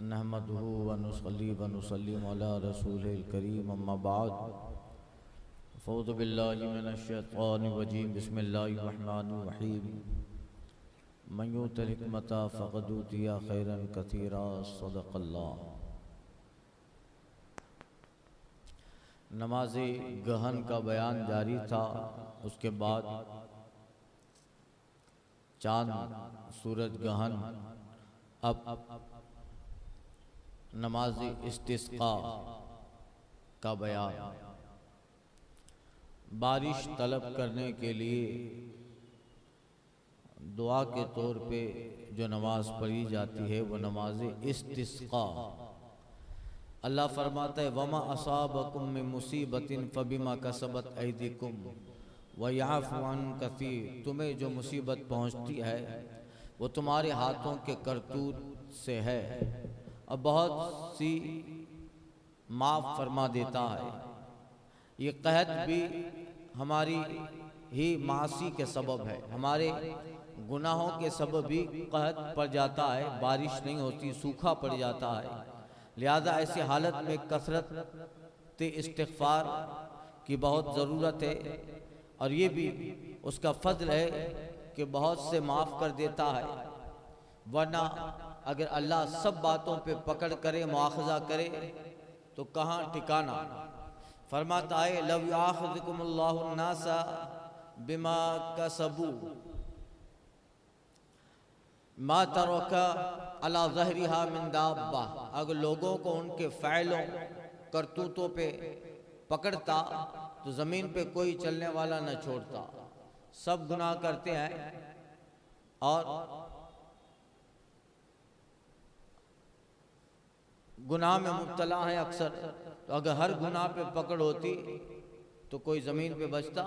नहमदुहु व नुसल्ली व नुसल्लिम अला रसूलिल करीम अम्मा बाद फ़ऊज़ु बिल्लाहि मिनश शैतानिर रजीम बिस्मिल्लाहिर रहमानिर रहीम मन युतिल हिकमता फ़क़द ऊतिया खैरन कसीरा सदक़ल्लाह। नमाज गहन का बयान जारी था। उसके बाद चांद सूरज गहन, अब नमाज इस्तिस्क़ा का बयान। बारिश तलब करने के लिए दुआ के तौर पे जो नमाज पढ़ी जाती है वो नमाज इस्तिस्क़ा। अल्लाह फरमाता है वमा असाबकुम मिन मुसीबतिन फबिमा कसबत ऐदीकुम व याफ़ु अन कसीर। तुम्हें जो मुसीबत पहुँचती है वो तुम्हारे हाथों के करतूत से है और बहुत सी माफ़ फरमा देता है। ये कहत भी हमारी ही मासी के सबब है, हमारे गुनाहों के सबब भी कहत पड़ जाता है, बारिश नहीं होती, सूखा पड़ जाता है। लिहाजा ऐसी हालत में कसरत इस्तिग़फ़ार की बहुत ज़रूरत है और ये भी उसका फ़ज़्ल है कि बहुत से माफ़ कर देता है। वरना अगर अल्लाह सब बातों पे पकड़ करे, मुआख़ज़ा करे तो कहाँ ठिकाना। फरमाता है लव युआख़िज़ुकुमुल्लाहु अन्नासा बिमा कसबू मा तरका अला ज़हरिहा मिन दाब्बा। अगर लोगों को उनके फ़ैलों करतूतों पे पकड़ता तो ज़मीन पे कोई चलने वाला न छोड़ता। सब गुनाह करते हैं और गुनाह में मुब्तला है अक्सर। तो अगर हर गुनाह पे पकड़ होती तो कोई ज़मीन पे बचता।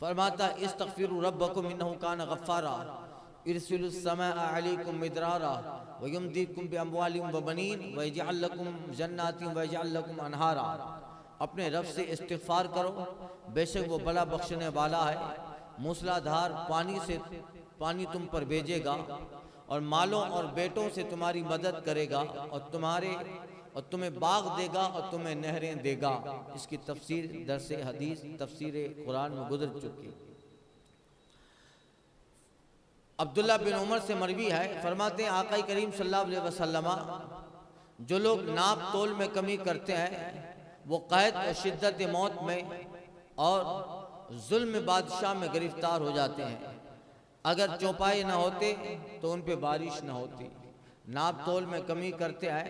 फरमाता इस्तग़फ़िरू रब्बकुम इन्नहु कान गफ़्फ़ारा इरसिलुस समाअ अलैकुम मिदरारा व युमदीकुम बिअमवालिन व बनीन व यजअल लकुम जन्नातिन व यजअल लकुम अनहारा। अपने रब से इस्तिग़फ़ार करो, बेशक वो बड़ा बख्शने वाला है, मूसलाधार पानी तुम पर भेजेगा और मालों और बेटों से तुम्हारी मदद करेगा और तुम्हें बाग देगा और तुम्हें नहरें देगा। इसकी तफसीर दरस हदीस तफसीर कुरान में गुजर चुकी। अब्दुल्ला बिन उमर से मरवी है, फरमाते हैं आका करीम सल्लल्लाहु अलैहि वसल्लम जो लोग नाप तोल में कमी करते हैं वो क़हत और शिद्दत मौत में और जुल्म बादशाह में गिरफ्तार हो जाते हैं। अगर चौपाई न होते तो उन पे बारिश न होती। नाप तोल में कमी करते हैं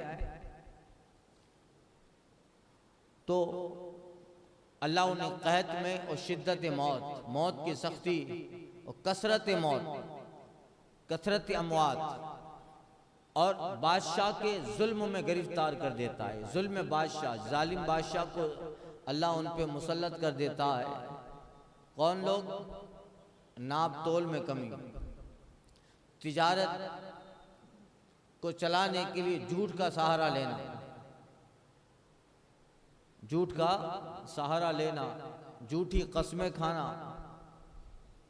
तो अल्लाह उन्हें क़हत में और शिद्दत मौत की सख्ती और कसरत अमवात और बादशाह के जुल्म में गिरफ्तार कर देता है। जुल्म बादशाह, जालिम बादशाह को अल्लाह उन पे मुसल्लत कर देता है। कौन लोग? नाप तोल में कमी, तिजारत को चलाने के लिए झूठ का सहारा लेना, झूठ का सहारा लेना, झूठी कस्में खाना,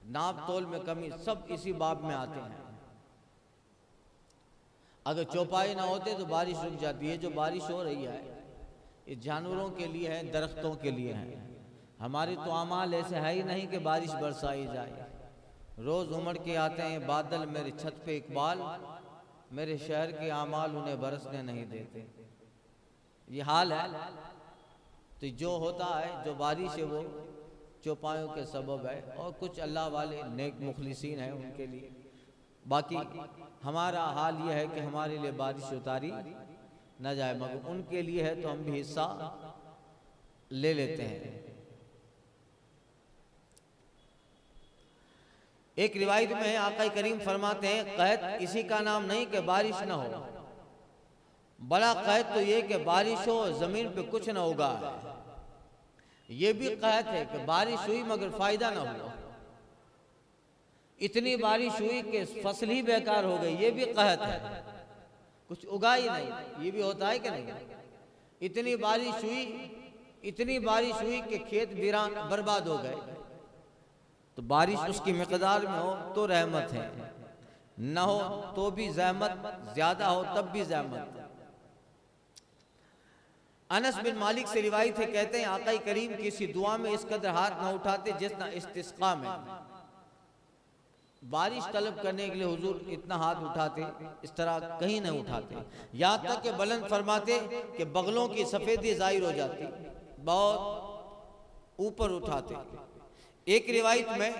नाप तोल में कमी, सब इसी बाब में आते हैं। अगर चौपाई ना होते तो बारिश रुक जाती है। जो बारिश हो रही है ये जानवरों के लिए है, दरख्तों के लिए है। हमारी तो अमाल ऐसे है ही नहीं कि बारिश बरसाई जाए। रोज़ उमड़ के आते हैं बादल मेरे छत पे इकबाल, मेरे शहर के अमाल उन्हें बरसने नहीं देते। ये हाल है। तो जो होता है, जो बारिश है वो चौपायों के सबब है और कुछ अल्लाह वाले नेक मुखलिसीन हैं उनके लिए। बाकी हमारा हाल ये है कि हमारे लिए बारिश उतारी न जाए, मगर उनके लिए है तो हम भी हिस्सा ले लेते हैं। एक रिवायत में है आका करीम फरमाते हैं कहत इसी का नाम नहीं कि बारिश न हो, बड़ा कहत तो ये कि बारिश हो जमीन पे कुछ न होगा। ये भी कहत है कि बारिश हुई मगर फायदा न हुआ। इतनी बारिश हुई कि फसल ही बेकार हो गई, ये भी कहत है, कुछ उगा ही नहीं। ये भी होता है कि नहीं? इतनी बारिश हुई कि खेत वीरान बर्बाद हो गए। तो बारिश उसकी मिकदार में हो तो रहमत है, न हो तो भी ज़हमत, ज़्यादा हो तब भी ज़हमत। अनस बिन मालिक से रिवायत है, कहते हैं आका करीम किसी दुआ में इस कदर हाथ न उठाते जितना इस्तिस्का में। बारिश तलब करने के लिए हुजूर इतना हाथ उठाते, इस तरह कहीं नहीं उठाते। यहाँ तक कि बुलंद फरमाते कि बगलों की सफेदी जाहिर हो जाती, बहुत ऊपर उठाते। एक रिवायत में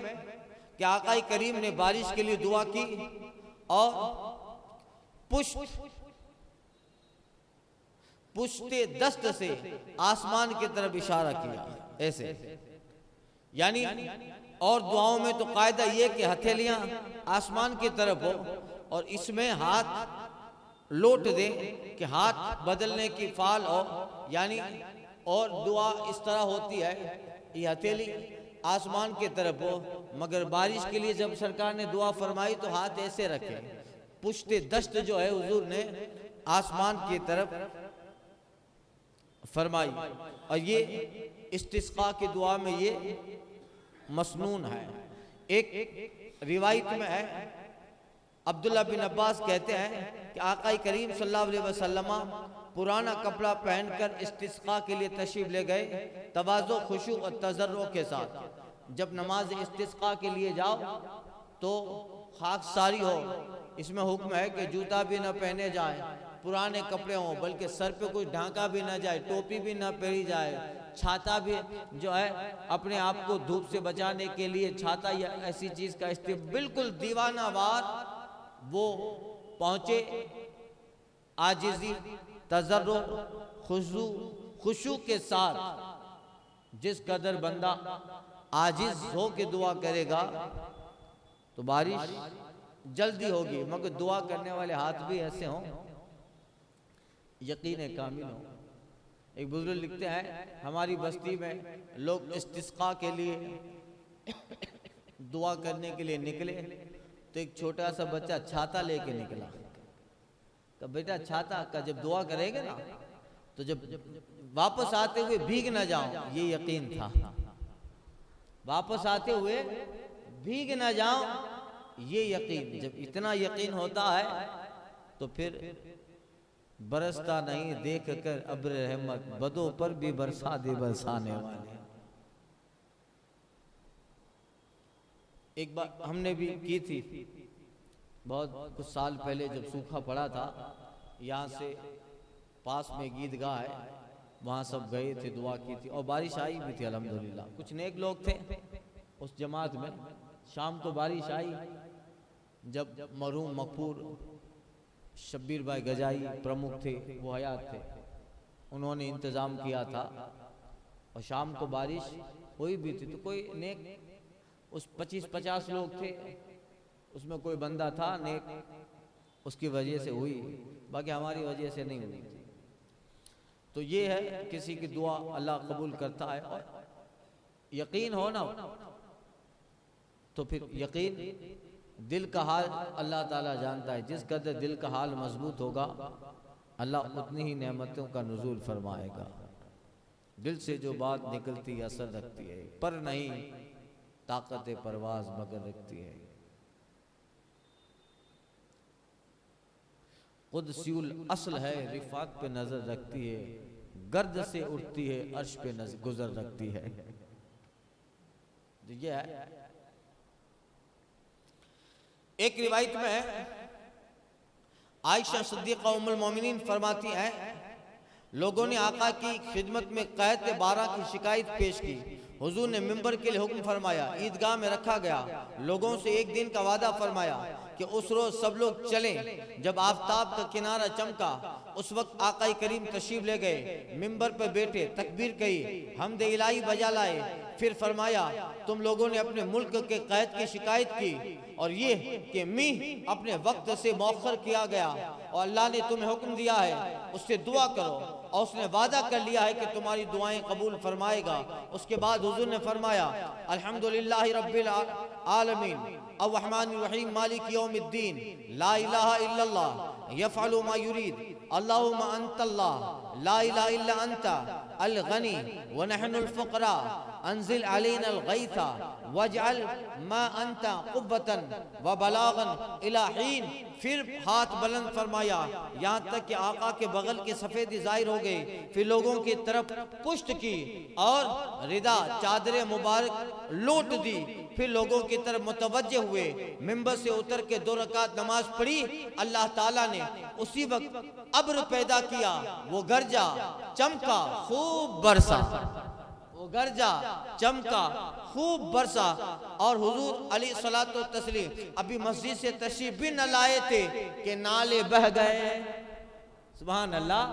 कि आका करीम ने बारिश के लिए दुआ की और पुश्ते दस्त से आसमान की तरफ इशारा किया ऐसे। यानी और दुआओं में तो कायदा ये कि हथेलियां आसमान की तरफ हो और इसमें हाथ लौट दे कि हाथ बदलने की फाल हो। यानी और दुआ इस तरह होती है, ये हथेली आसमान की तरफ हो, मगर बारिश के लिए जब सरकार ने दुआ फरमाई तो हाथ ऐसे रखे। पुश्ते दस्त जो है हुजूर ने आसमान की तरफ फरमाई। और ये इस्तिस्का की दुआ में ये मसनून है। एक रिवायत में है, अब्दुल्ला बिन अब्बास कहते हैं कि आका करीम सल्लल्लाहु अलैहि वसल्लम पुराना कपड़ा पहनकर इस्तिस्का के लिए तशरीफ ले गए, तवाज़ो, खुशू और तजर्रो के साथ। जब नमाज इस्तिस्का के लिए जाओ तो खाकसारी हो, इसमें हुक्म है कि जूता भी न पहने जाए, पुराने कपड़े हों, बल्कि सर पे कोई ढांका भी ना जाए, टोपी भी ना पहनी जाए, छाता भी जो है अपने आप को धूप से बचाने के लिए छाता या ऐसी चीज का इस्तेमाल। बिल्कुल दीवानावार वो पहुंचे, आजिजी, तजर्रो, खुशू के साथ। जिस कदर बंदा आजिज हो के दुआ करेगा तो बारिश जल्दी होगी, मगर दुआ करने वाले हाथ भी ऐसे हों यकीन कामिल हो। एक बुजुर्ग लिखते हैं, हमारी बस्ती में लोग इस्तिस्का के लिए दुआ करने के लिए निकले तो एक छोटा सा बच्चा छाता लेके निकला। तो बेटा छाता का जब दुआ करेंगे ना तो जब वापस आते हुए भीग ना जाओ, ये यकीन था। वापस आते हुए भीग ना जाओ, ये यकीन। जब इतना यकीन होता है तो फिर बरसता नहीं देख कर अब्र रहमत, बदों पर भी बरसा दे बरसाने वाले। एक बार हमने भी की थी, बहुत कुछ साल पहले जब सूखा पड़ा था, यहाँ से पास में गीदगाह है, वहाँ सब गए थे, दुआ की थी और बारिश आई भी थी अल्हम्दुलिल्लाह। कुछ नेक लोग थे उस जमात में। शाम को बारिश आई, जब मरहूम मकफूर शब्बीर भाई गजाई प्रमुख थे, वो हयात थे, उन्होंने इंतज़ाम किया था और शाम को बारिश हुई भी थी। तो कोई नेक उस 25-50 लोग थे, उसमें कोई बंदा था नेक, उसकी वजह से हुई, बाकी हमारी वजह से नहीं हुई। तो ये है किसी की दुआ अल्लाह कबूल करता है और यकीन हो ना तो फिर यकीन। दिल का हाल अल्लाह ताला जानता है, जिस कदर दिल का हाल मजबूत होगा अल्लाह उतनी ही नेमतों का नुज़ूल फरमाएगा। दिल से जो बात निकलती है असर रखती है, पर नहीं ताकत परवाज मगर रखती है। कुदसियुल असल है, रिफात पे नजर रखती है, गर्द से उठती है, अर्श पे गुजर रखती है। ये है। एक रिवायत में है, आयशा सिद्दीक़ा उम्मुल मोमिनीन फरमाती हैं, लोगों ने आका की खिदमत में क़हत 12 की शिकायत पेश की। हुजूर ने मिंबर के लिए हुक्म फरमाया, ईदगाह में रखा गया। लोगों से एक दिन का वादा फरमाया कि उस रोज सब लोग चलें। जब आफताब का किनारा चमका उस वक्त आका करीम तशरीफ ले गए, मिंबर पर बैठे, तकबीर कही, हमद इलाही बजा लाए। फिर फरमाया, तुम लोगों ने अपने मुल्क के क़हत की शिकायत की और ये कि मीह अपने वक्त से मौखर किया गया और अल्लाह ने तुम्हें हुक्म दिया है उससे दुआ करो और उसने वादा कर लिया है कि तुम्हारी दुआएं कबूल फरमाएगा। उसके बाद हुजूर ने फरमाया, अल्हम्दुलिल्लाहि रब्बिल आलमीन अर्रहमानिर रहीम मालिक यौमिद्दीन ला इलाहा इल्लल्लाह यफ़अलु मा युरीद अल्लाहुम्मा अंतल्लाह ला इलाहा इल्ला अंता अल गनी व नहनुल फुक़रा अंजिल अलैनल गैसा वजअल मा अंता क़ुव्वतन व बलागन इला हीन। फिर हाथ बुलंद फरमाया यहाँ तक कि आका के बगल की सफेदी जाहिर हो गई। फिर लोगों की तरफ पुष्ट की और रिदा चादर मुबारक लूट दी। फिर लोगों की तरफ मुतवज्जे हुए, मिंबर से उतर के 2 रकात नमाज पढ़ी। अल्लाह ताला ने उसी वक्त अब्र पैदा किया, वो गरजा चमका खूब बरसा, वो गरजा चमका खूब बरसा। और हुजूर अलैहिस्सलातु तस्लीम अभी मस्जिद से तशरीफ भी न लाए थे कि नाले बह गए। सुभान अल्लाह,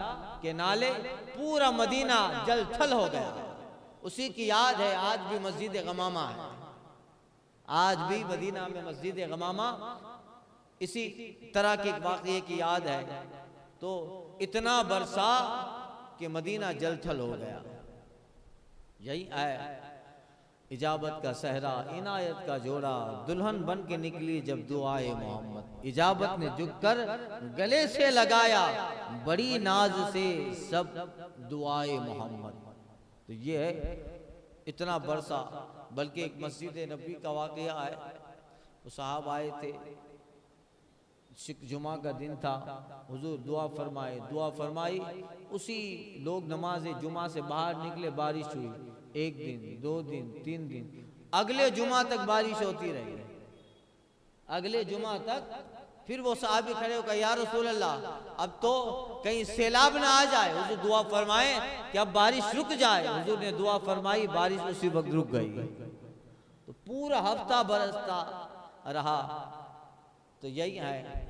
के नाले पूरा मदीना जल थल हो गया। उसी की याद है आज भी मस्जिद गमामा है, आज भी मदीना में मस्जिद गमामा इसी तरह के वाक़ये की याद है। तो इतना बरसा कि मदीना जल थल हो गया। यही है इजाबत का सहरा, इनायत का जोड़ा, दुल्हन बन के निकली जब दुआए मोहम्मद। इजाबत ने झुककर गले से लगाया, बड़ी नाज से सब दुआए मोहम्मद। तो ये है इतना बरसा। बल्कि एक मस्जिद नबी का वाक़या है, वो साहब आए थे, जुमा का दिन था, हुजूर दुआ फरमाए, दुआ फरमाई। उसी लोग नमाज जुमा से बाहर निकले, बारिश हुई। 1 दिन 2 दिन 3 दिन, अगले जुमा तक बारिश होती रही, अगले जुमा तक। फिर वो साहबी खड़े होकर या रसूल अल्लाह, अब तो कहीं सैलाब ना आ जाए। हुजूर दुआ फरमाए कि अब बारिश रुक जाए। हुजूर ने दुआ फरमाई, बारिश उसी वक्त रुक गई। तो पूरा हफ्ता बरसता रहा। तो यही है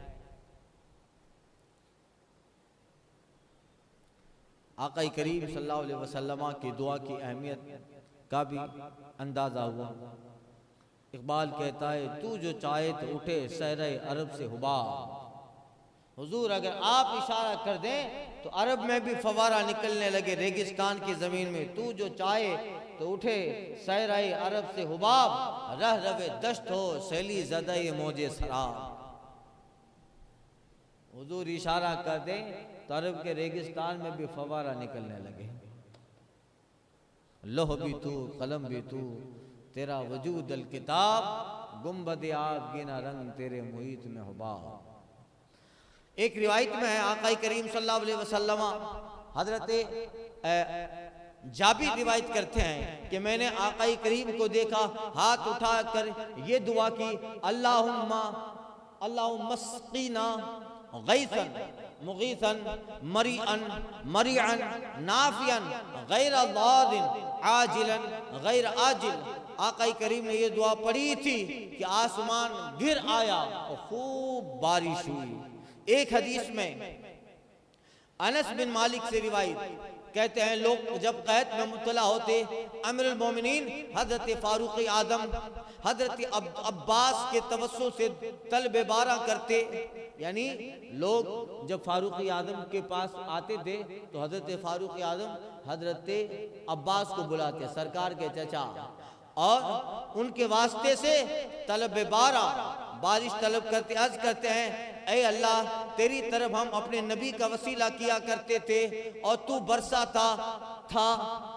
आका करीम सल्लल्लाहु अलैहि वसल्लम की दुआ की अहमियत का भी अंदाज़ा हुआ। इकबाल कहता है, तू जो चाहे तो उठे सहरे अरब से हुबाब। हुजूर अगर आप इशारा कर दें तो अरब में भी फवारा निकलने लगे, रेगिस्तान की ज़मीन में। तू जो चाहे तो उठे सहरे अरब से हुबाब, रह रवे दश्त हो सैली ज़दे मौजे सराब। हुजूर इशारा कर दें तो अरब के रेगिस्तान में भी फवारा निकलने लगे। लोह भी तू कलम भी तू, तेरा वजूद अल किताब, गुम्बद आब गिना रंग तेरे मुहीत में हुबाब। एक रिवायत में है आका करीम सल्लल्लाहु अलैहि वसल्लम हजरत जाबिर रिवायत करते हैं कि मैंने आका करीम को देखा, हाथ उठाकर ये दुआ की, अल्लाहुम्मा मस्कीना गैसन मुगीसन मरीअन मरीअन नाफियन गैर दादिन आजिलन गैर आजिल। आका करीम ने ये दुआ पढ़ी थी कि आसमान गिर आया और खूब बारिश हुई। एक हदीस में अनस बिन मालिक से रिवायत कहते हैं, लोग जब कैद में मुब्तला होते, अमीरुल मोमिनीन हजरत फारूक आदम हजरत अब्बास के तवस्सुल से तलब बारा करते। यानी लोग जब फारूक आदम के पास आते थे तो हजरत फारूक आदम हजरत अब्बास को बुलाते, सरकार के चचा, और उनके वास्ते से तलब बारा बारिश तलब करते, अर्ज करते हैं, ऐ अल्लाह तेरी तरफ हम अपने नबी का वसीला किया करते थे और तू बरसाता था,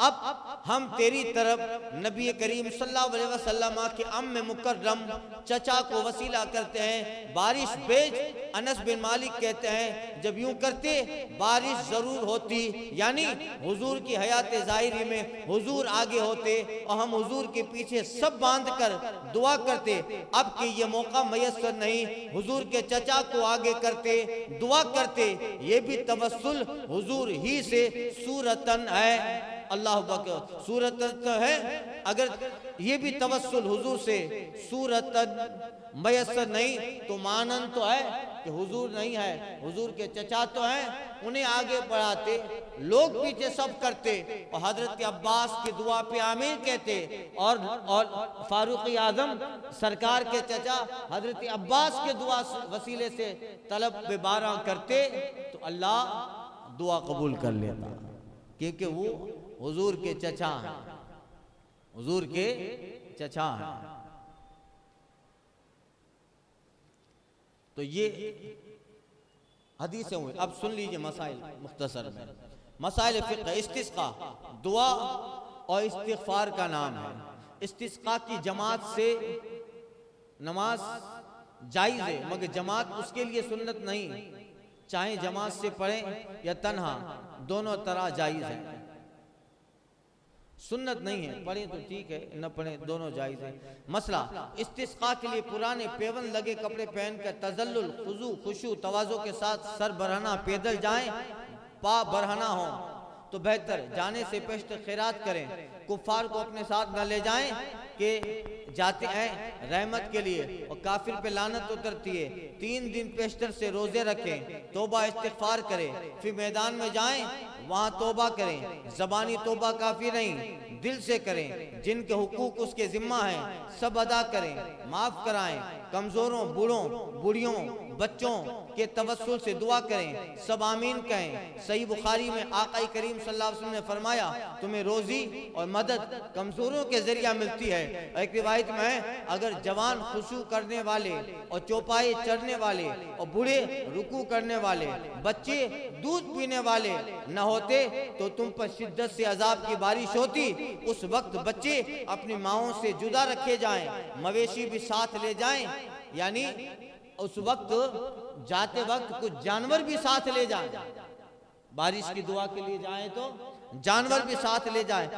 अब हम तेरी तरफ नबी करीम सल्लल्लाहु अलैहि वसल्लम के अम्मे मुकर्रम चचा को वसीला करते हैं, बारिश भेज। अनस बिन मालिक कहते हैं, जब यूं करते बारिश जरूर होती, यानी हुजूर की हयात ज़ाहिरी में हुजूर आगे होते और हम हुजूर के पीछे सब बांध कर दुआ करते। अब कि ये मौका मयस्सर नहीं, हुजूर के चचा को आगे करते, दुआ करते। ये भी तवस्सुल हुजूर ही से सूरतन है। अल्लाह अकबर, सूरतन है। अगर ये भी तवस्सुल हुजूर से सूरतन मयस्सर नहीं तो मानन तो है कि हुजूर नहीं है, हुजूर के चचा तो हैं, उन्हें आगे बढ़ाते, लोग पीछे सब करते और हजरत अब्बास की दुआ पे आमीन कहते और फारूक आजम सरकार के चचा हजरत अब्बास के दुआ वसीले से तलब बारा करते तो अल्लाह दुआ कबूल कर लेता, क्योंकि वो हुजूर के चचा हैं, हुजूर के चचा हैं। तो ये हदीसें हुई। अब सुन लीजिए मसाइल मुख्तसर में, मसाइल फिक़्ह, इस्तिस्क़ा, दुआ और इस्तिग़फ़ार का नाम है। इस्तिस्क़ा की जमात से नमाज जायज़ है, मगर जमात उसके लिए सुन्नत नहीं, चाहे जमात से पढ़ें या तन्हा, दोनों तरह जायज़ है। सुन्नत नहीं है, पढ़ें तो ठीक है, न पढ़ें दोनों जायज़ है। मसला, इस्तिस्क़ा के लिए पुराने पेवन लगे कपड़े पहनकर तज़ल्लुल, खुज़ू, खुशू, तवाज़ो के साथ सर बरहना पैदल जाएं, पा बरहना हो तो बेहतर, जाने से पेशतर खैरात करें, कुफ़ार को अपने साथ न ले जाएं कि जाते हैं रहमत के लिए और काफिर पे लानत उतरती है। 3 दिन पेशतर से रोजे रखें, तौबा इस्तिग़फ़ार करें, फिर मैदान में जाएं, वहाँ तौबा करें। ज़बानी तौबा काफ़ी नहीं, दिल से करें। जिनके हुकूक उसके ज़िम्मा हैं सब अदा करें, माफ़ कराएं। कमज़ोरों, बूढ़ों, बूढ़ियों, बच्चों के तवस्सुल से दुआ करें, सब आमीन कहें। सही बुखारी में आक़ा करीम सल्लल्लाहु अलैहि वसल्लम ने फरमाया, तुम्हें रोज़ी और मदद कमज़ोरों के ज़रिया मिलती है। एक रिवायत में है, अगर जवान खुशू करने वाले और चौपाए चढ़ने वाले और बूढ़े रुकू करने वाले, बच्चे दूध पीने वाले न होते तो तुम पर शिद्दत से अजाब की बारिश होती। उस वक्त बच्चे अपनी माओं से जुदा रखे जाएं, मवेशी भी साथ ले जाएं, यानी उस वक्त जाते वक्त कुछ जानवर भी साथ ले जाएं। बारिश की दुआ के लिए जाएं तो जानवर भी साथ ले जाएं।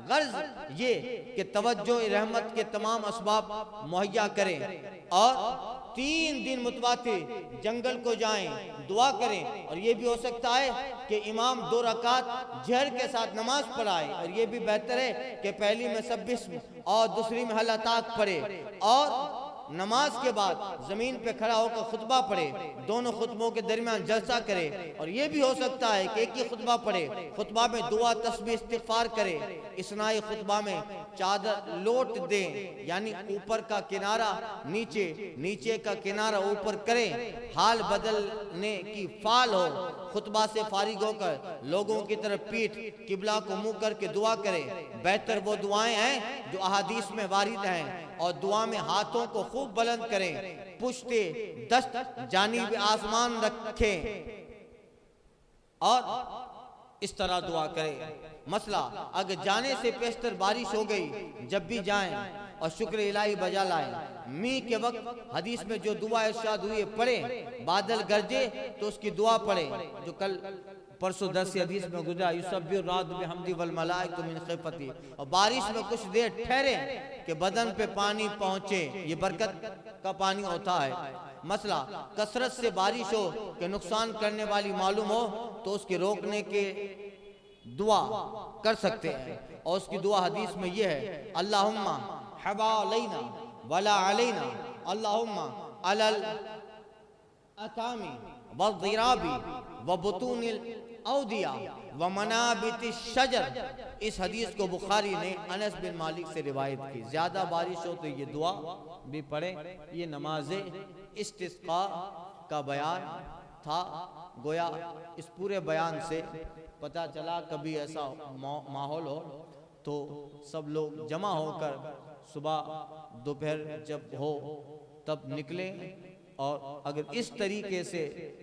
गर्ज ये कि तवज्जो रहमत के तमाम असबाब मुहैया करें और 3 दिन मुतवातिर जंगल को जाएं, दुआ करें। और ये भी हो सकता है कि इमाम 2 रकात जहर के साथ नमाज पढ़ाए, और ये भी बेहतर है कि पहली में सब्बिस्म और दूसरी में हल अताक पढ़े और नमाज के बाद जमीन पे खड़ा होकर खुतबा पढ़े। दोनों खुतबों के दरमियान जलसा करे। और ये भी हो सकता है कि एक ही खुतबा पढ़े, खुतबा में दुआ तस्बीह इस्तिग़फ़ार करे। इसनाए खुतबा में चादर लोट दें, यानी ऊपर का किनारा नीचे, नीचे का किनारा ऊपर करें। हाल बदलने की फाल हो, खुतबा से फारिग होकर लोगों की तरफ पीठ किबला को मुंह करके दुआ करें। बेहतर वो दुआएं हैं जो अहादीस में वारिद हैं। और दुआ में हाथों को खूब बुलंद करें, पुश्ते दस्त जानिब आसमान रखें और इस तरह दुआ करें। मसला, अगर जाने से पेशतर बारिश हो गई, जब भी जाएं और शुक्र इलाही बजा लाएं। मी के वक्त हदीस में जो दुआ इरशाद हुई है पढ़े। बादल गरजे तो उसकी दुआ पढ़े, जो कल परसों 10 हदीस में गुजरा, युसब्बिहु राद बिहम्दी वल मलाइकतु मिन खिफ़ती। और बारिश में कुछ देर ठहरे कि बदन पे पानी पहुंचे, ये बरकत का पानी होता है। मसला, कसरत से बारिश हो कि नुकसान करने वाली मालूम हो तो उसके रोकने के दुआ कर सकते हैं। और उसकी दुआ हदीस में यह है, अल्लाहुम्मा हवालैना वला अलैना, अल्लाहुम्मा अलल अकामी वज़िराबी वबुतूनिल औदिया व मनाबितिश शजर। इस हदीस को बुखारी ने अनस बिन मालिक से रिवायत की। ज्यादा बारिश हो तो ये दुआ भी पढ़े। ये नमाज इस्तिस्क़ा का बयान था। गोया इस पूरे बयान से पता चला कभी ऐसा माहौल हो तो सब लोग जमा होकर सुबह दोपहर जब हो तब निकले। और अगर इस तरीके से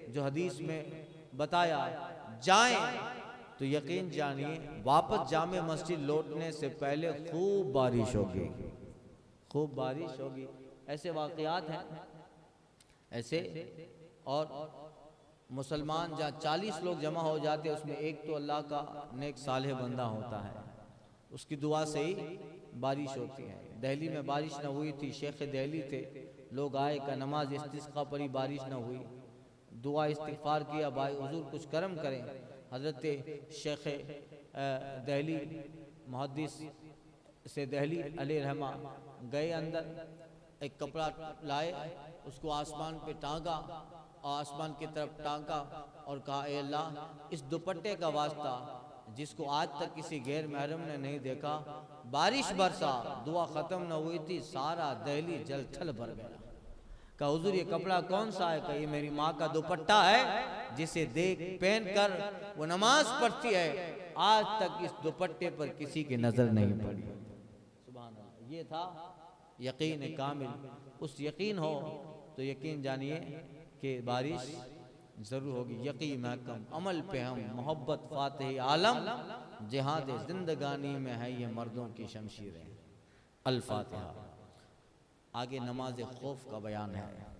जो हदीस में बताया जाएं तो यकीन जानिए वापस जामे मस्जिद लौटने से पहले खूब बारिश होगी, खूब बारिश होगी। ऐसे वाक़यात हैं ऐसे। और मुसलमान जहाँ 40 लोग जमा हो जाते, उसमें एक तो अल्लाह का नेक सालेह बंदा होता है, उसकी दुआ से ही बारिश होती है। दिल्ली में बारिश न हुई थी, शेख दिल्ली थे, लोग आए का नमाज इस्तिस्क़ा पढ़ी, बारिश न हुई, दुआ इस्तिग़फ़ार किया, भाई हुजूर कुछ करम करें। हज़रत शेख दिल्ली मुहद्दिस से दिल्ली अलैहि रहमा गए अंदर, एक कपड़ा लाए, उसको आसमान पे टांगा और आसमान की तरफ टांगा और कहा, ए अल्लाह इस दुपट्टे का वास्ता जिसको आज तक किसी गैर महरम ने नहीं देखा, बारिश बरसा। दुआ ख़त्म न हुई थी, सारा दिल्ली जल थल भर गया। कहा हुजूर ये कपड़ा कौन सा है? कहा ये मेरी माँ का दुपट्टा है, जिसे देख पहन कर वो नमाज पढ़ती है, आज तक इस दुपट्टे पर किसी की नजर नहीं पड़ी। सुभान अल्लाह। ये था यकीन कामिल। उस यकीन हो तो यकीन जानिए कि बारिश ज़रूर होगी। यकीन महकम अमल पे हम मोहब्बत फातिह आलम, जिहाद जिंदगानी में है ये मर्दों की शमशीरें। अल फातिहा। आगे नमाज खौफ का बयान है।